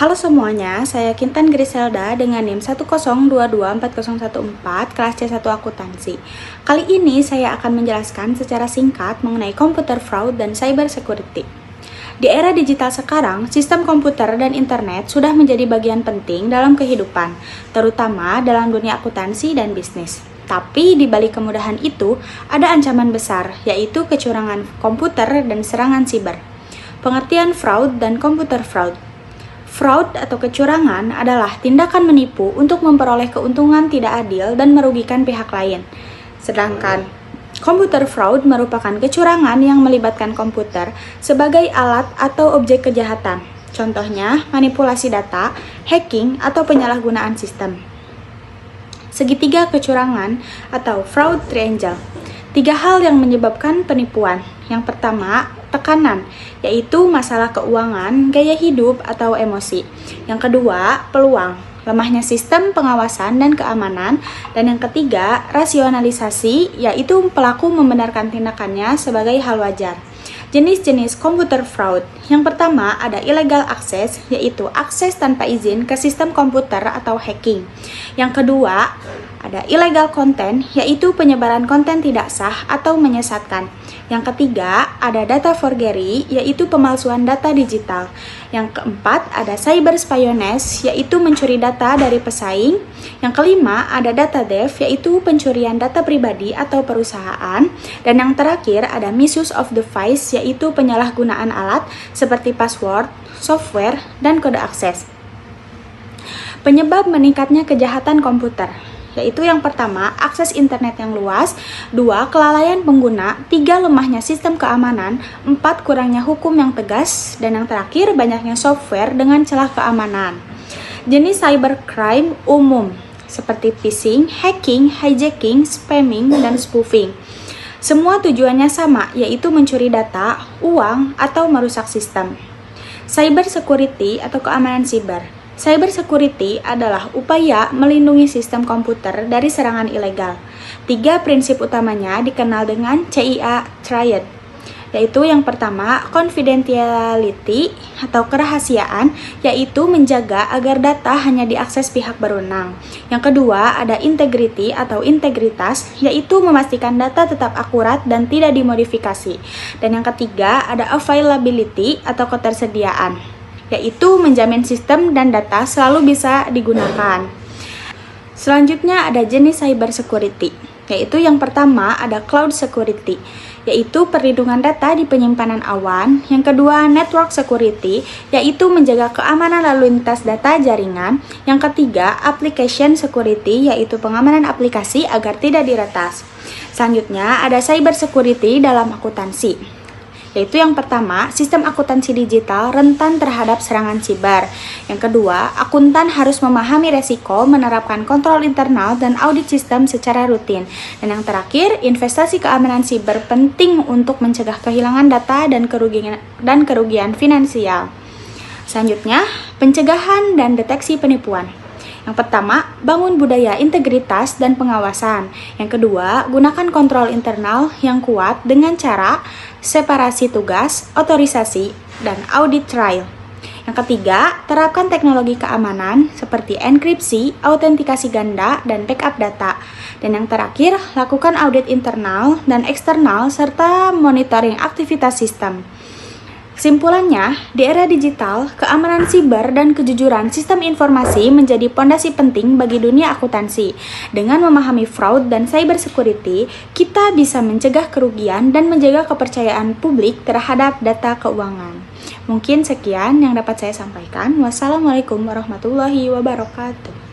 Halo semuanya, saya Kintan Griselda dengan NIM 102240114 kelas C1 Akuntansi. Kali ini saya akan menjelaskan secara singkat mengenai computer fraud dan cyber security. Di era digital sekarang, sistem komputer dan internet sudah menjadi bagian penting dalam kehidupan, terutama dalam dunia akuntansi dan bisnis. Tapi di balik kemudahan itu, ada ancaman besar, yaitu kecurangan komputer dan serangan siber. Pengertian fraud dan computer fraud. Fraud atau kecurangan adalah tindakan menipu untuk memperoleh keuntungan tidak adil dan merugikan pihak lain. Sedangkan computer fraud merupakan kecurangan yang melibatkan komputer sebagai alat atau objek kejahatan. Contohnya, manipulasi data, hacking, atau penyalahgunaan sistem. Segitiga kecurangan atau fraud triangle. 3 hal yang menyebabkan penipuan. Yang pertama, tekanan, yaitu masalah keuangan, gaya hidup, atau emosi. Yang kedua, peluang, lemahnya sistem pengawasan dan keamanan. Dan yang ketiga, rasionalisasi, yaitu pelaku membenarkan tindakannya sebagai hal wajar. Jenis-jenis computer fraud. Yang pertama ada illegal access, yaitu akses tanpa izin ke sistem komputer atau hacking. Yang kedua ada illegal content, yaitu penyebaran konten tidak sah atau menyesatkan. Yang ketiga ada data forgery, yaitu pemalsuan data digital. Yang keempat ada cyber espionage, yaitu mencuri data dari pesaing. Yang kelima ada data theft, yaitu pencurian data pribadi atau perusahaan. Dan yang terakhir ada misuse of device, yaitu penyalahgunaan alat seperti password, software, dan kode akses. Penyebab meningkatnya kejahatan komputer, yaitu yang pertama, akses internet yang luas, 2. Kelalaian pengguna, 3. Lemahnya sistem keamanan, 4. Kurangnya hukum yang tegas, dan yang terakhir, banyaknya software dengan celah keamanan. Jenis cybercrime umum, seperti phishing, hacking, hijacking, spamming, dan spoofing. Semua tujuannya sama, yaitu mencuri data, uang, atau merusak sistem. Cyber security atau keamanan siber. Cyber security adalah upaya melindungi sistem komputer dari serangan ilegal. 3 prinsip utamanya dikenal dengan CIA Triad, yaitu yang pertama, confidentiality atau kerahasiaan, yaitu menjaga agar data hanya diakses pihak berwenang. Yang kedua, ada integrity atau integritas, yaitu memastikan data tetap akurat dan tidak dimodifikasi. Dan yang ketiga, ada availability atau ketersediaan, yaitu menjamin sistem dan data selalu bisa digunakan. Selanjutnya ada jenis cyber security, yaitu yang pertama ada cloud security, yaitu perlindungan data di penyimpanan awan. Yang kedua, network security, yaitu menjaga keamanan lalu lintas data jaringan. Yang ketiga, application security, yaitu pengamanan aplikasi agar tidak diretas. Selanjutnya ada cyber security dalam akuntansi, yaitu yang pertama, sistem akuntansi digital rentan terhadap serangan siber. Yang kedua, akuntan harus memahami resiko, menerapkan kontrol internal, dan audit sistem secara rutin. Dan yang terakhir, investasi keamanan siber penting untuk mencegah kehilangan data dan kerugian finansial. Selanjutnya, pencegahan dan deteksi penipuan. Yang pertama, bangun budaya integritas dan pengawasan. Yang kedua, gunakan kontrol internal yang kuat dengan cara separasi tugas, otorisasi, dan audit trail. Yang ketiga, terapkan teknologi keamanan seperti enkripsi, autentikasi ganda, dan backup data. Dan yang terakhir, lakukan audit internal dan eksternal serta monitoring aktivitas sistem. Kesimpulannya, di era digital, keamanan siber dan kejujuran sistem informasi menjadi pondasi penting bagi dunia akuntansi. Dengan memahami fraud dan cyber security, kita bisa mencegah kerugian dan menjaga kepercayaan publik terhadap data keuangan. Mungkin sekian yang dapat saya sampaikan. Wassalamualaikum warahmatullahi wabarakatuh.